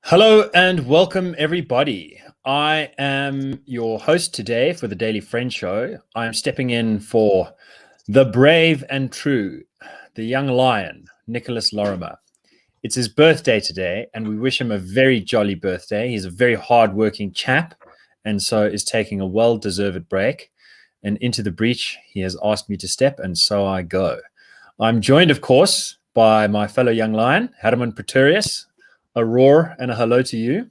Hello and welcome, everybody. I am your host today for the Daily Friend Show. I'm stepping in for the brave and true, the young lion, Nicholas Lorimer. It's his birthday today, and we wish him a very jolly birthday. He's a very hardworking chap, and so is taking a well-deserved break. And into the breach, he has asked me to step, and so I go. I'm joined, of course, by my fellow young lion, Hermann Pretorius. A roar and a hello to you.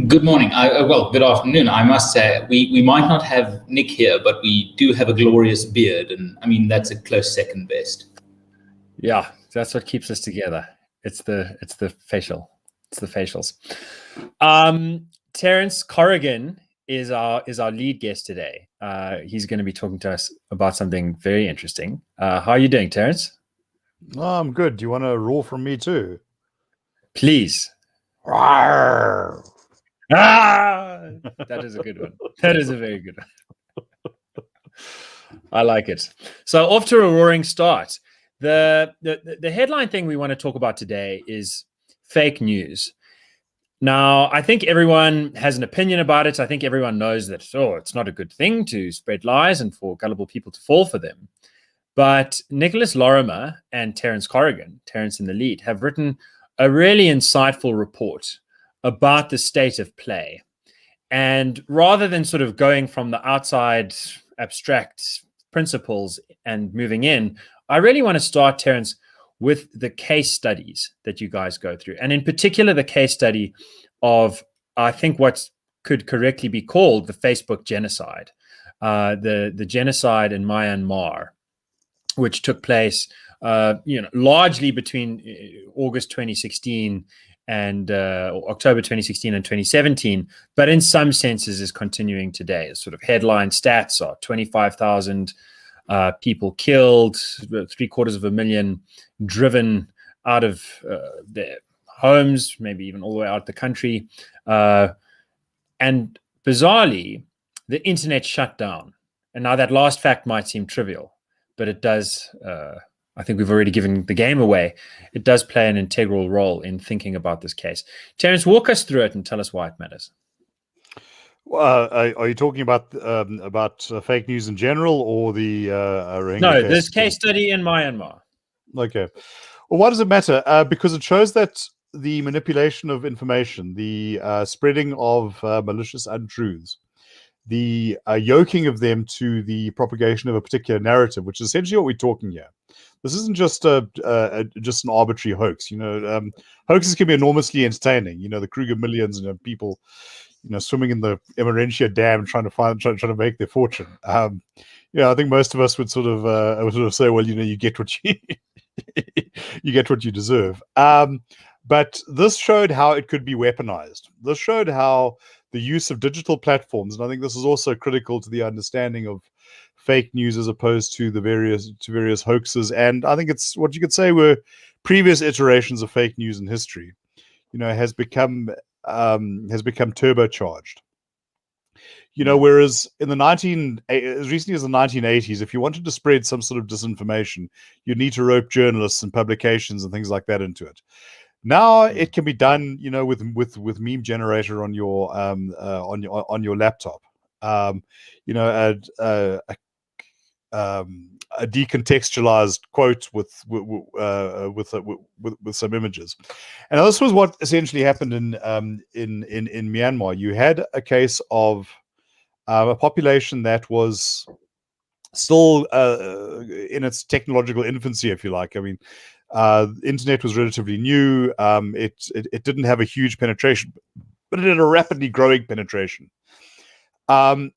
Good morning. Well, good afternoon. I must say, we might not have Nick here, but we do have a glorious beard. And I mean, that's a close second best. Yeah, that's what keeps us together. It's the facial. It's the facials. Terence Corrigan is our lead guest today. He's going to be talking to us about something very interesting. How are you doing, Terence? Oh, I'm good. Do you want a roar from me too? Please. Rawr. Ah, that is a good one. That is a very good one. I like it. So off to a roaring start. The headline thing we want to talk about today is fake news. Now, I think everyone has an opinion about it. I think everyone knows that, it's not a good thing to spread lies and for gullible people to fall for them. But Nicholas Lorimer and Terence Corrigan, Terence in the lead, have written a really insightful report about the state of play. And rather than sort of going from the outside abstract principles and moving in, I really want to start, Terence, with the case studies that you guys go through. And in particular, the case study of, I think, what could correctly be called the Facebook genocide, the genocide in Myanmar, which took place largely between August 2016 and October 2016 and 2017, but in some senses is continuing today. Sort of headline stats are 25,000 people killed, 750,000 driven out of their homes, maybe even all the way out the country. And bizarrely, the internet shut down. And now that last fact might seem trivial, but it does, I think we've already given the game away. It does play an integral role in thinking about this case. Terence, walk us through it and tell us why it matters. Are you talking about fake news in general, or the no, this case study in Myanmar? Okay. Well, why does it matter? Because it shows that the manipulation of information, the spreading of malicious untruths, the yoking of them to the propagation of a particular narrative, which is essentially what we're talking here. This isn't just just an arbitrary hoax. Hoaxes can be enormously entertaining. The Kruger millions, people, swimming in the Emerentia Dam trying to make their fortune. I think most of us would sort of say, well, you get what you you get what you deserve. But this showed how it could be weaponized. This showed how the use of digital platforms, and I think this is also critical to the understanding of fake news as opposed to the various hoaxes, and I think it's what you could say were previous iterations of fake news in history, has become turbocharged. Whereas in as recently as the 1980s, if you wanted to spread some sort of disinformation, you'd need to rope journalists and publications and things like that into it. Now it can be done, with meme generator on your laptop. A decontextualized quote with some images, and this was what essentially happened in Myanmar. You had a case of a population that was still in its technological infancy, if you like. I mean, the internet was relatively new. It didn't have a huge penetration, but it had a rapidly growing penetration. And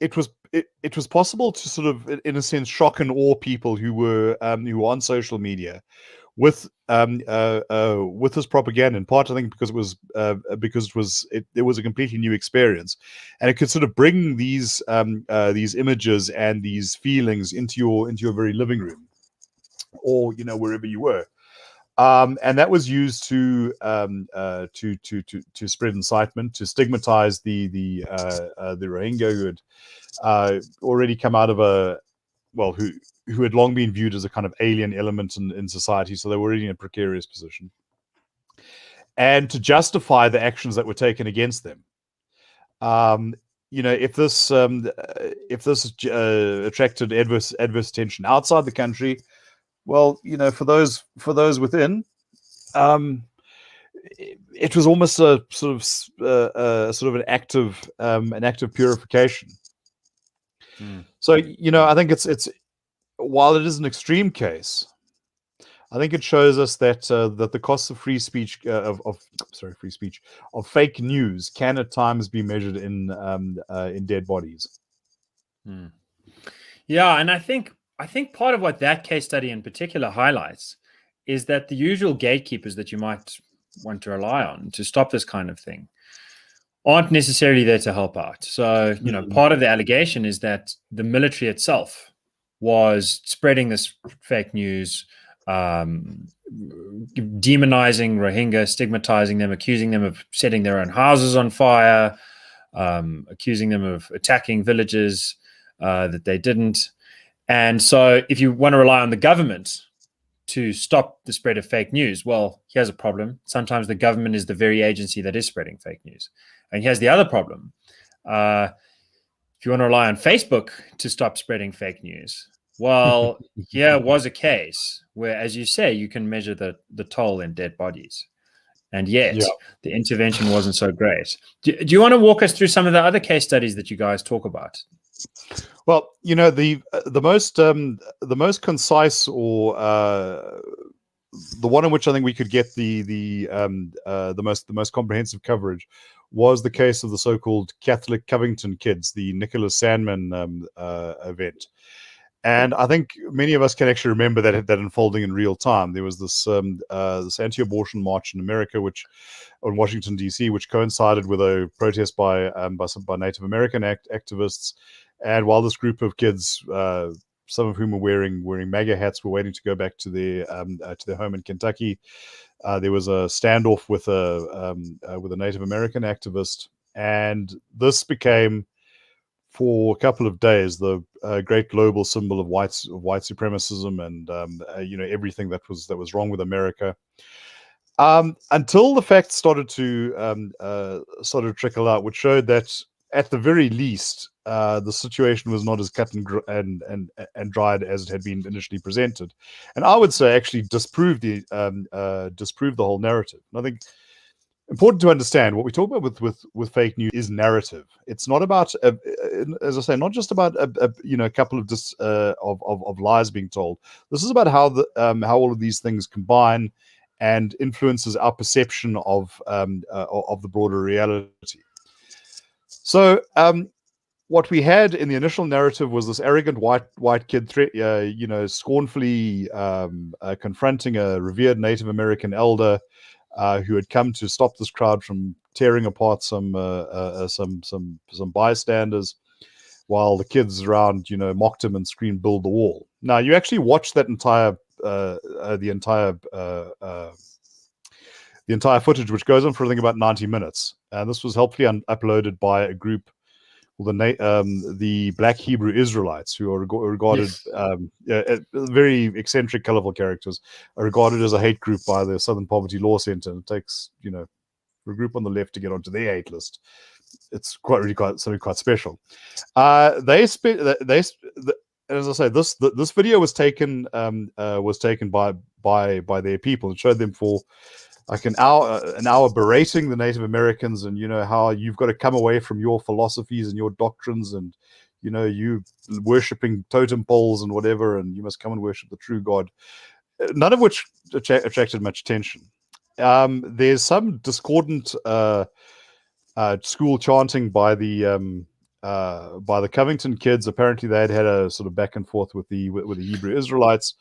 it was possible to sort of, in a sense, shock and awe people who were on social media with this propaganda. In part, I think because it was a completely new experience, and it could sort of bring these images and these feelings into your very living room, or wherever you were. And that was used to spread incitement, to stigmatize the Rohingya who had already come out of who had long been viewed as a kind of alien element in society, so they were already in a precarious position, and to justify the actions that were taken against them. If this attracted adverse attention outside the country, well, for those within, it was almost a sort of an active purification. So I think it's while it is an extreme case, I think it shows us that that the costs of free speech of fake news can at times be measured in dead bodies. Yeah, and I think part of what that case study in particular highlights is that the usual gatekeepers that you might want to rely on to stop this kind of thing aren't necessarily there to help out. So, part of the allegation is that the military itself was spreading this fake news, demonizing Rohingya, stigmatizing them, accusing them of setting their own houses on fire, accusing them of attacking villages that they didn't. And so if you want to rely on the government to stop the spread of fake news, well, here's a problem. Sometimes the government is the very agency that is spreading fake news. And here's the other problem. If you want to rely on Facebook to stop spreading fake news, well, here was a case where, as you say, you can measure the toll in dead bodies. And yet the intervention wasn't so great. Do you want to walk us through some of the other case studies that you guys talk about? Well, the most concise, or the one in which I think we could get the most comprehensive coverage was the case of the so-called Catholic Covington kids, the Nicholas Sandman event. And I think many of us can actually remember that unfolding in real time. There was this anti-abortion march in America, on Washington D.C., which coincided with a protest by Native American activists. And while this group of kids, some of whom were wearing MAGA hats, were waiting to go back to their home in Kentucky, there was a standoff with a Native American activist, and this became, for a couple of days, the great global symbol of white supremacism and everything that was wrong with America. Until the facts started to trickle out, which showed that at the very least the situation was not as cut and dried as it had been initially presented, and I would say actually disproved the whole narrative. And I think important to understand what we talk about with fake news is narrative. It's not about, as I say, not just about a couple of lies being told. This is about how all of these things combine and influences our perception of the broader reality. So what we had in the initial narrative was this arrogant white kid, scornfully confronting a revered Native American elder who had come to stop this crowd from tearing apart some bystanders, while the kids around mocked him and screamed "Build the wall." Now, you actually watch that entire footage, which goes on for I think about 90 minutes, and this was helpfully uploaded by a group, the Black Hebrew Israelites, who are regarded, very eccentric, colorful characters, are regarded as a hate group by the Southern Poverty Law Center. And it takes, for a group on the left to get onto their hate list. It's something quite special. As I say, this video was taken by their people and showed them for like an hour berating the Native Americans, and how you've got to come away from your philosophies and your doctrines, and you worshipping totem poles and whatever, and you must come and worship the true God. None of which attracted much attention. There's some discordant school chanting by the Covington kids. Apparently, they had a sort of back and forth with the Hebrew Israelites,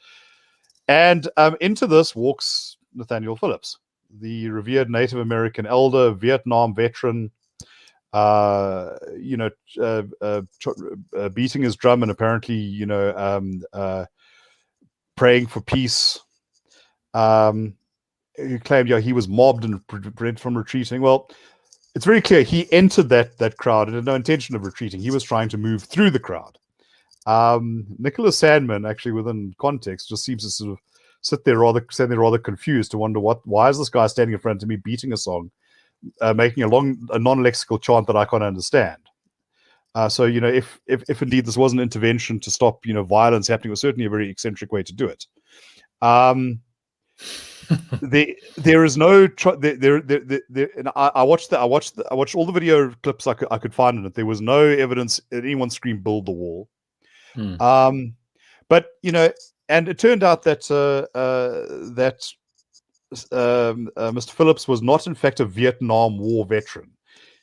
and into this walks Nathaniel Phillips, the revered Native American elder, Vietnam veteran, beating his drum and apparently, praying for peace. who claimed, he was mobbed and prevented from retreating. Well, it's very clear he entered that crowd and had no intention of retreating. He was trying to move through the crowd. Nicholas Sandman, actually, within context, just seems to sort of sit there rather confused to wonder why is this guy standing in front of me beating a song, making a non-lexical chant that I can't understand. So if indeed this was an intervention to stop violence happening, it was certainly a very eccentric way to do it. There is no and I watched all the video clips I could find in it. There was no evidence that anyone screamed "build the wall." But and it turned out that Mr. Phillips was not in fact a Vietnam War veteran.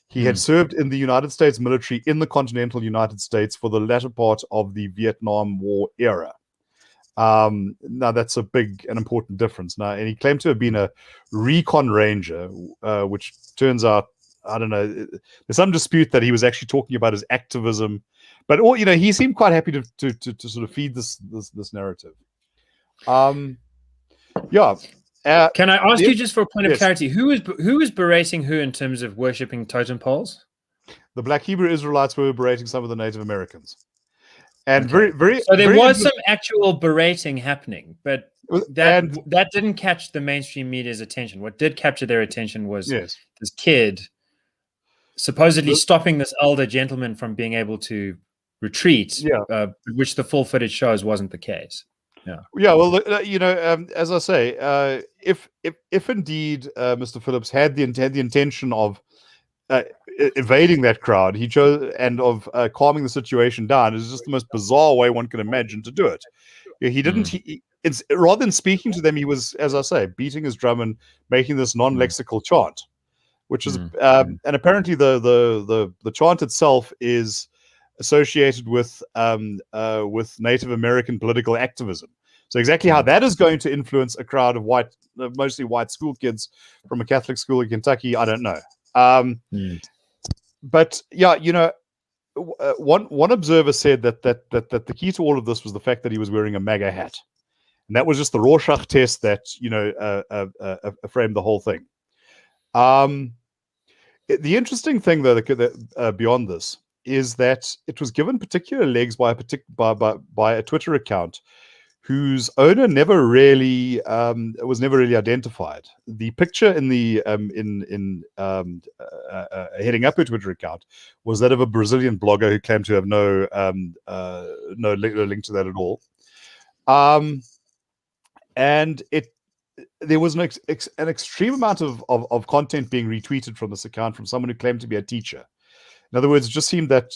He had served in the United States military in the continental United States for the latter part of the Vietnam War era. Now that's a big and important difference. Now, and he claimed to have been a recon ranger, which turns out, I don't know, there's some dispute that he was actually talking about his activism, but he seemed quite happy to sort of feed this narrative. Can I ask you, just for a point of clarity, who is berating who in terms of worshipping totem poles? The Black Hebrew Israelites were berating some of the Native Americans. And so there was some actual berating happening, but that didn't catch the mainstream media's attention. What did capture their attention was this kid supposedly stopping this elder gentleman from being able to retreat, which the full footage shows wasn't the case. Well, as I say, if indeed Mr. Phillips had the intention of evading that crowd, he chose, and of calming the situation down, is just the most bizarre way one can imagine to do it. He didn't. It's rather than speaking to them, he was, as I say, beating his drum and making this non-lexical chant, which is, and apparently the chant itself is associated with Native American political activism. So exactly how that is going to influence a crowd of mostly white school kids from a Catholic school in Kentucky, I don't know. But one observer said that the key to all of this was the fact that he was wearing a MAGA hat, and that was just the Rorschach test that framed the whole thing. The interesting thing, though, that beyond this, is that it was given particular legs by a Twitter account whose owner was never really identified. The picture in the heading up a Twitter account was that of a Brazilian blogger who claimed to have no link to that at all. And there was an extreme amount of content being retweeted from this account from someone who claimed to be a teacher. In other words, it just seemed that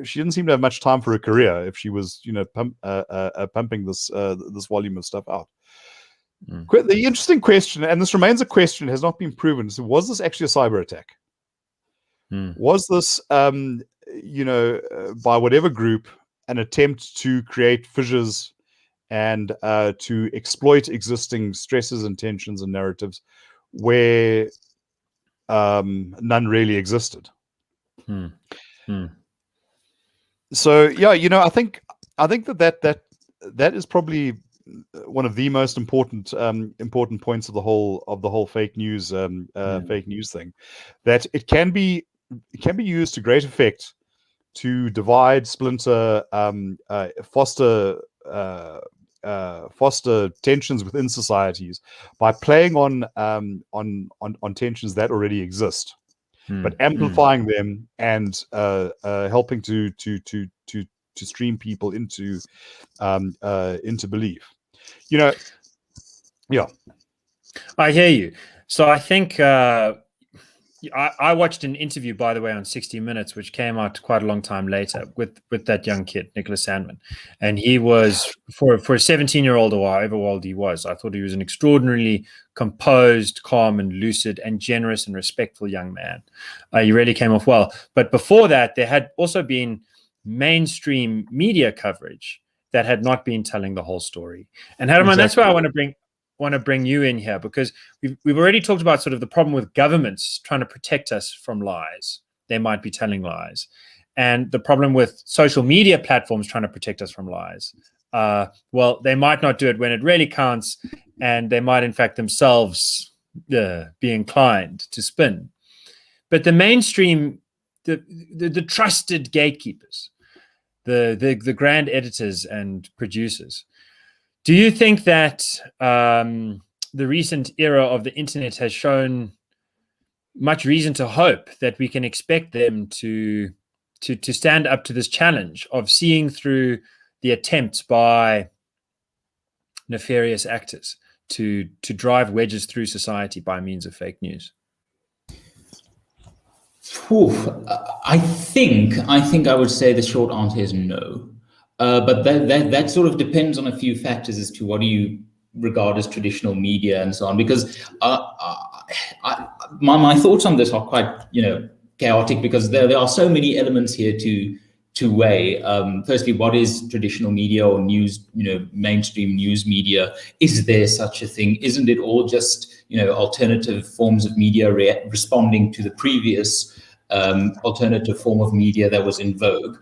she didn't seem to have much time for a career if she was pumping this volume of stuff out. The interesting question, and this remains a question, has not been proven. So, was this actually a cyber attack? Was this, by whatever group, an attempt to create fissures and to exploit existing stresses and tensions and narratives where none really existed? So I think that is probably one of the most important points of the whole fake news thing, that it can be used to great effect to divide, splinter, foster tensions within societies by playing on tensions that already exist, but amplifying them and helping to stream people into belief. I hear you. So I think I watched an interview, by the way, on 60 Minutes, which came out quite a long time later with that young kid, Nicholas Sandman. And he was, for a 17-year-old or however old he was, I thought he was an extraordinarily composed, calm and lucid and generous and respectful young man. He really came off well. But before that, there had also been mainstream media coverage that had not been telling the whole story. And Hermann, that's where I want to bring you in here, because we've already talked about sort of the problem with governments trying to protect us from lies. They might be telling lies. And the problem with social media platforms trying to protect us from lies. Well, they might not do it when it really counts. and they might in fact themselves be inclined to spin. But the mainstream, the trusted gatekeepers, the grand editors and producers, do you think that the recent era of the internet has shown much reason to hope that we can expect them to stand up to this challenge of seeing through the attempts by nefarious actors to drive wedges through society by means of fake news? I think I would say the short answer is no. But that sort of depends on a few factors as to what do you regard as traditional media and so on. Because my thoughts on this are quite chaotic, because there are so many elements here to weigh. Firstly, what is traditional media or news? Mainstream news media. Is there such a thing? Isn't it all just alternative forms of media responding to the previous alternative form of media that was in vogue?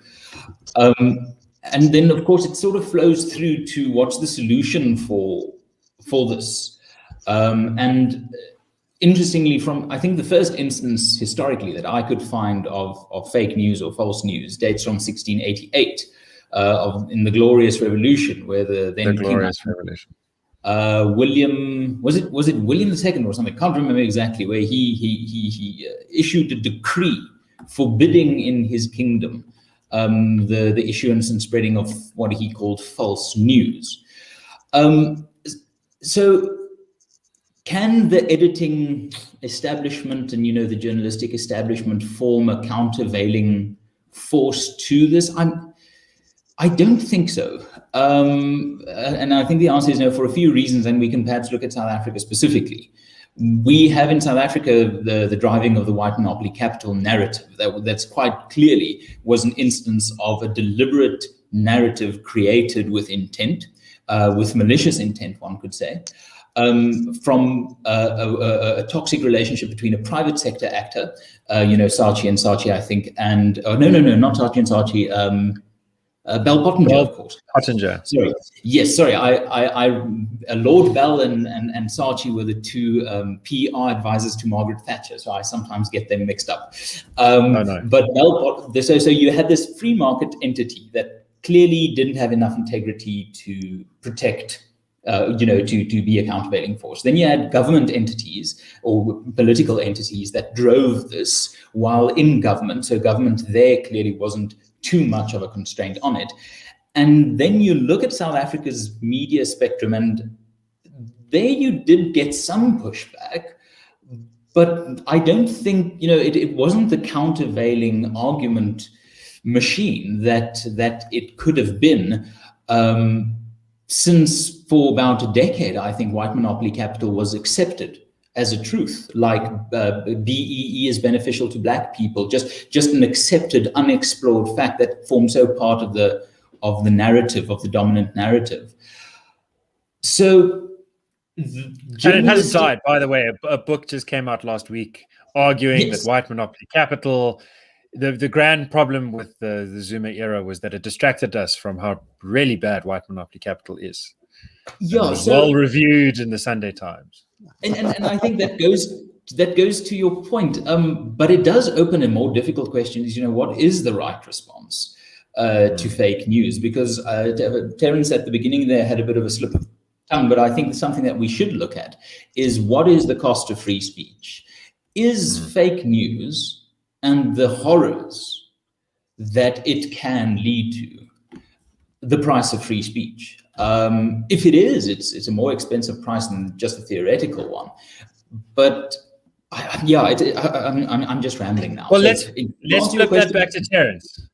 And then, of course, it sort of flows through to what's the solution for this. And interestingly, I think the first instance historically that I could find of fake news or false news dates from 1688, in the Glorious Revolution, where the Glorious Revolution. William, was it William II or something? I can't remember exactly, where he issued a decree forbidding in his kingdom the issuance and spreading of what he called false news. So can the editing establishment and the journalistic establishment form a countervailing force to this? I don't think so. And I think the answer is no, for a few reasons, and we can perhaps look at South Africa specifically. We have in South Africa the driving of the white monopoly capital narrative. That's quite clearly was an instance of a deliberate narrative created with intent, with malicious intent, one could say, from a toxic relationship between a private sector actor, Saatchi and Saatchi, I think, and no, not Saatchi and Saatchi. Bell Pottinger, of course. Pottinger. Sorry. Yes, sorry. Lord Bell and Saatchi were the two PR advisors to Margaret Thatcher, so I sometimes get them mixed up. No. But so you had this free market entity that clearly didn't have enough integrity to protect, to be a countervailing force. Then you had government entities or political entities that drove this while in government. So government there clearly wasn't too much of a constraint on it. And then you look at South Africa's media spectrum, and there you did get some pushback, but I don't think, it wasn't the countervailing argument machine that it could have been. Since for about a decade, I think white monopoly capital was accepted as a truth, like BEE is beneficial to Black people, just an accepted, unexplored fact that forms so part of the narrative, of the dominant narrative. So, and it hasn't died, by the way. A book just came out last week arguing that white monopoly capital, the grand problem with the Zuma era was that it distracted us from how really bad white monopoly capital is. Yeah, it was well reviewed in the Sunday Times. And I think that goes to your point, but it does open a more difficult question: is what is the right response to fake news? Because Terence at the beginning there had a bit of a slip of tongue, but I think something that we should look at is what is the cost of free speech? Is fake news and the horrors that it can lead to the price of free speech? If it is, it's a more expensive price than just a theoretical one. But I'm just rambling now. Well, so let's flip that back to Terence.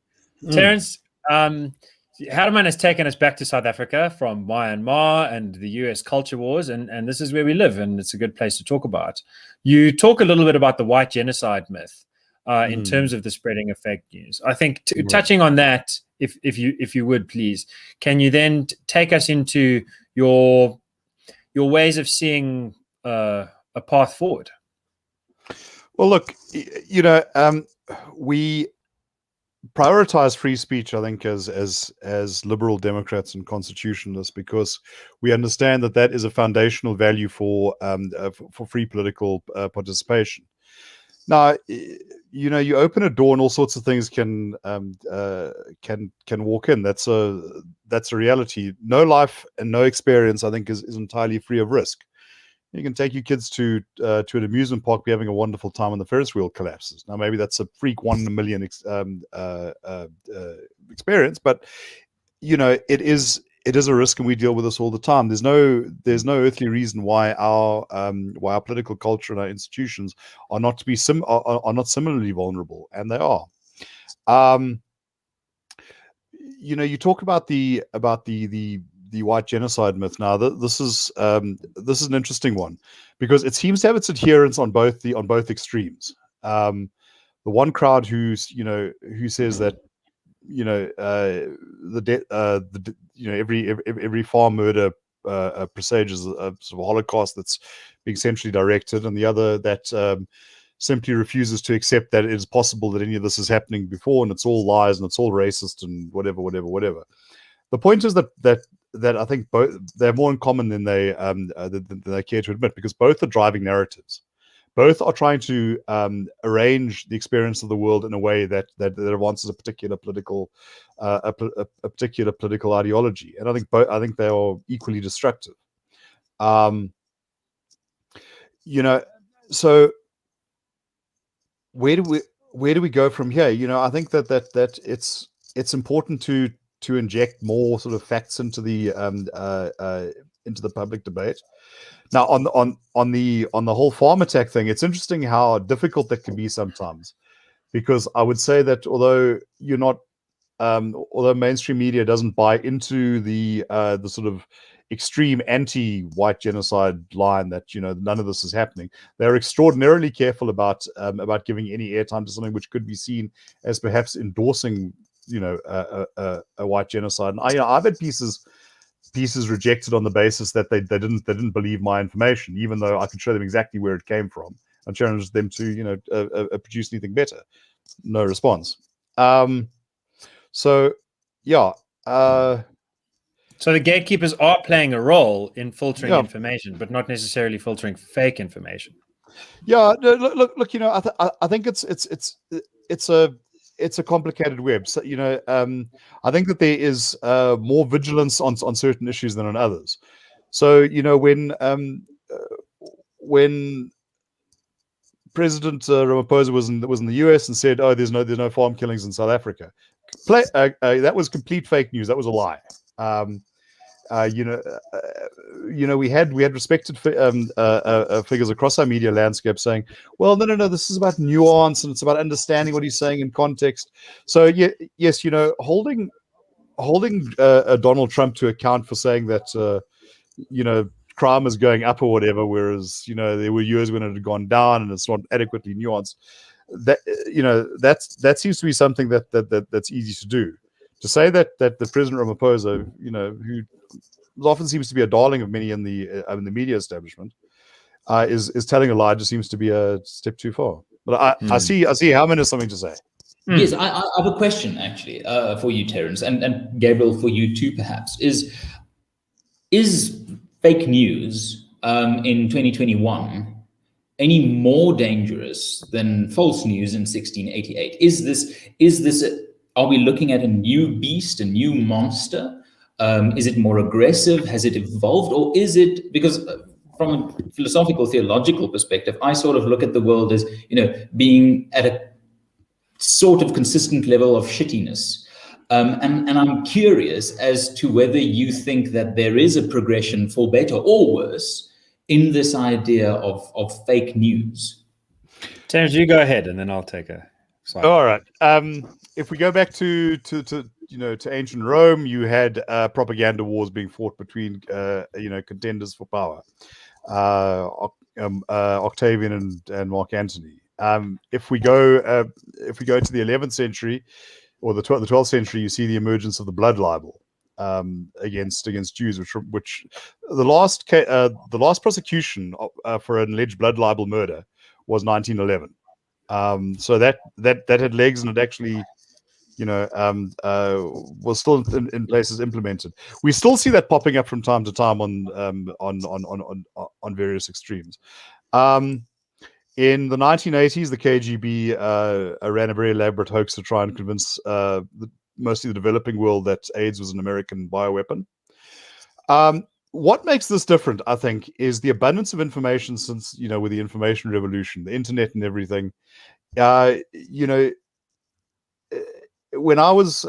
Terence, Hermann has taken us back to South Africa from Myanmar and the US culture wars, and this is where we live, and it's a good place to talk about. You talk a little bit about the white genocide myth in terms of the spreading of fake news. I think touching on that, if you would please, can you then take us into your ways of seeing a path forward? Well, look, we prioritize free speech, I think, as liberal Democrats and constitutionalists, because we understand that that is a foundational value for free political participation. Now, you open a door and all sorts of things can walk in. That's a reality. No life and no experience, I think, is entirely free of risk. You can take your kids to an amusement park, be having a wonderful time, and the Ferris wheel collapses. Now, maybe that's a freak 1 in a million experience, but it is a risk, and we deal with this all the time. There's no earthly reason why our political culture and our institutions are not similarly vulnerable, and they are. You talk about the white genocide myth. Now, this is an interesting one, because it seems to have its adherents on both extremes. The one crowd who says that every farm murder presages a sort of Holocaust that's being centrally directed, and the other that simply refuses to accept that it is possible that any of this is happening before, and it's all lies and it's all racist and whatever. The point is that I think both, they're more in common than they care to admit, because both are driving narratives. Both are trying to arrange the experience of the world in a way that advances a particular political ideology, and I think they are equally destructive. So where do we go from here? I think that it's important to inject more sort of facts into the public debate. Now, on the whole farm attack thing, it's interesting how difficult that can be sometimes, because I would say that although mainstream media doesn't buy into the sort of extreme anti-white genocide line that none of this is happening, they're extraordinarily careful about giving any airtime to something which could be seen as perhaps endorsing a white genocide. And I've had pieces rejected on the basis that they didn't believe my information, even though I could show them exactly where it came from and challenged them to produce anything better. No response. So the gatekeepers are playing a role in filtering information, but not necessarily filtering fake information. Yeah, look. I think it's a complicated web. So, I think that there is more vigilance on certain issues than on others. So, when President Ramaphosa was in the US and said, "Oh, there's no farm killings in South Africa," that was complete fake news. That was a lie. We had respected figures across our media landscape saying, well, no, this is about nuance and it's about understanding what he's saying in context. So yes, holding Donald Trump to account for saying that crime is going up or whatever, whereas there were years when it had gone down and it's not adequately nuanced. That seems to be something that's easy to do. To say that the President Ramaphosa, who often seems to be a darling of many in the media establishment, is telling a lie, just seems to be a step too far. But I see Hermann has something to say. Yes, I have a question actually for you, Terence, and Gabriel, for you too, perhaps. Is fake news in 2021 any more dangerous than false news in 1688? Is this are we looking at a new beast, a new monster? Is it more aggressive? Has it evolved? Or is it, because from a philosophical, theological perspective, I sort of look at the world as, being at a sort of consistent level of shittiness. And I'm curious as to whether you think that there is a progression for better or worse in this idea of fake news. Terence, you go ahead, and then I'll take a slide. All right. If we go back to ancient Rome, you had propaganda wars being fought between contenders for power, Octavian and Mark Antony. If we go to the 11th century or the 12th century, you see the emergence of the blood libel against Jews, which the last prosecution for an alleged blood libel murder was 1911. So that had legs, and it actually was still in places implemented. We still see that popping up from time to time on various extremes. In the 1980s, the KGB ran a very elaborate hoax to try and convince mostly the developing world that AIDS was an American bioweapon. What makes this different, I think, is the abundance of information since, with the information revolution, the internet and everything. When I was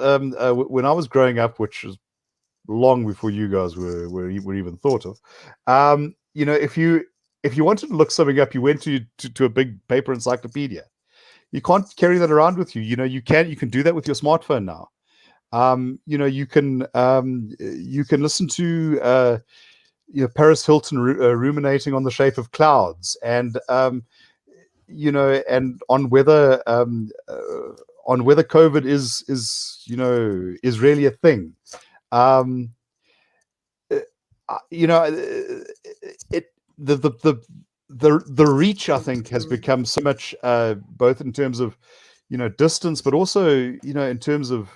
growing up, which was long before you guys were even thought of, if you wanted to look something up, you went to a big paper encyclopedia. You can't carry that around with you. You can do that with your smartphone now. You can listen to Paris Hilton ruminating on the shape of clouds, and and on whether COVID is really a thing. The reach, I think, has become so much, both in terms of distance, but also in terms of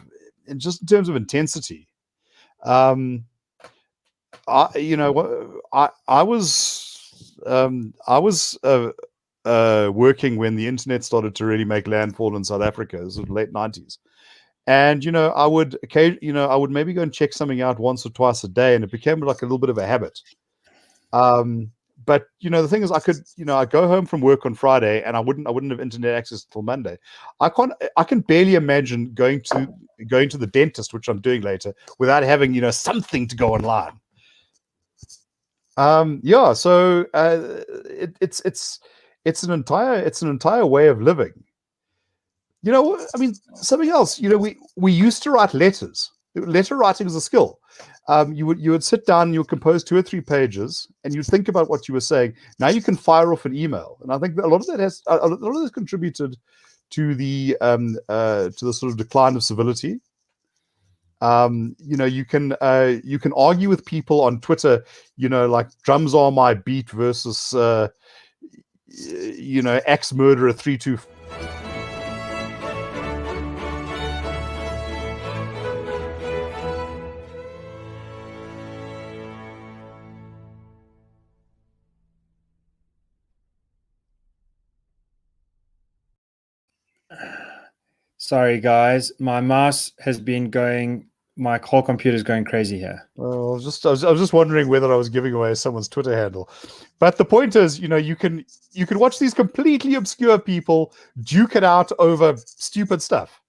intensity. I was working when the internet started to really make landfall in South Africa. It was the late 90s. And I would maybe go and check something out once or twice a day, and it became like a little bit of a habit. But the thing is, I could I'd go home from work on Friday, and I wouldn't have internet access until Monday. I can barely imagine going to the dentist, which I'm doing later, without having something to go online. So it's an entire way of living. Something else. We used to write letters. Letter writing is a skill. You would sit down and you would compose 2 or 3 pages, and you'd think about what you were saying. Now you can fire off an email, and I think that a lot of that has contributed to the sort of decline of civility. You can argue with people on Twitter, like drums are my beat versus axe murderer 325. Sorry, guys. My mouse has been going. My whole computer's going crazy here. Well, I was just wondering whether I was giving away someone's Twitter handle. But the point is, you can watch these completely obscure people duke it out over stupid stuff.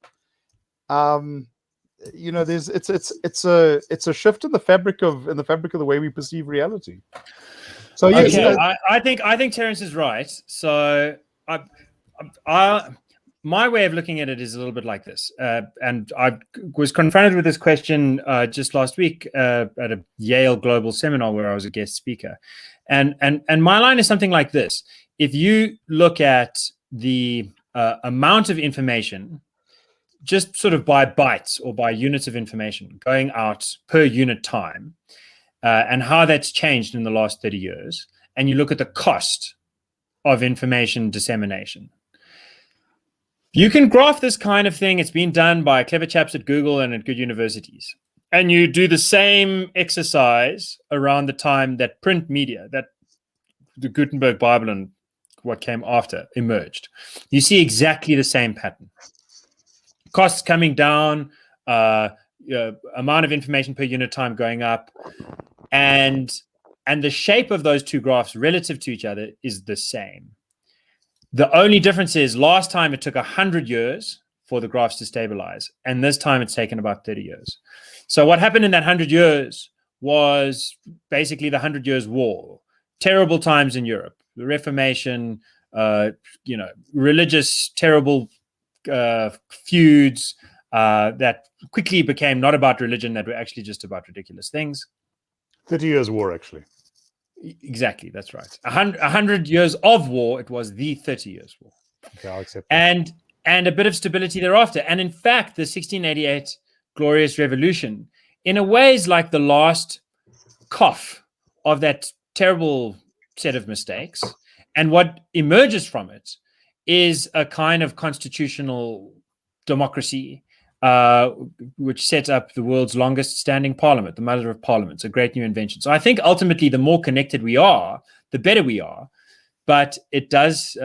There's it's a shift in the fabric of the way we perceive reality. So yes, I think Terence is right. So my way of looking at it is a little bit like this. And I was confronted with this question just last week at a Yale Global Seminar where I was a guest speaker. And my line is something like this. If you look at the amount of information, just sort of by bytes or by units of information going out per unit time, and how that's changed in the last 30 years, and you look at the cost of information dissemination, you can graph this kind of thing. It's been done by clever chaps at Google and at good universities. And you do the same exercise around the time that print media, that the Gutenberg Bible and what came after emerged. You see exactly the same pattern. Costs coming down, amount of information per unit time going up, and the shape of those two graphs relative to each other is the same. The only difference is last time it took 100 years for the graphs to stabilize, and this time it's taken about 30 years. So what happened in that 100 years was basically the 100 Years' War, terrible times in Europe, the Reformation, religious, terrible feuds that quickly became not about religion, that were actually just about ridiculous things. 30 Years' War, actually. Exactly, that's right. 100 years of war. It was the 30 Years' War. Okay, I'll accept that. And a bit of stability thereafter. And in fact, the 1688 Glorious Revolution, in a way, is like the last cough of that terrible set of mistakes. And what emerges from it is a kind of constitutional democracy which set up the world's longest standing parliament, the mother of parliaments, a great new invention. So I think ultimately the more connected we are, the better we are. But it does,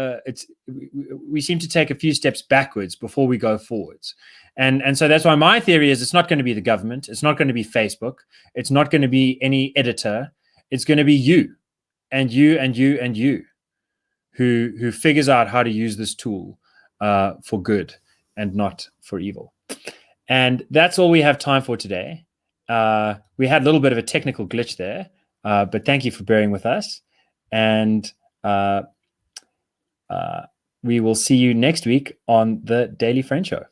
we seem to take a few steps backwards before we go forwards. And so that's why my theory is it's not going to be the government. It's not going to be Facebook. It's not going to be any editor. It's going to be you and you and you and you who figures out how to use this tool for good and not for evil. And that's all we have time for today. We had a little bit of a technical glitch there, but thank you for bearing with us. And we will see you next week on the Daily Friend Show.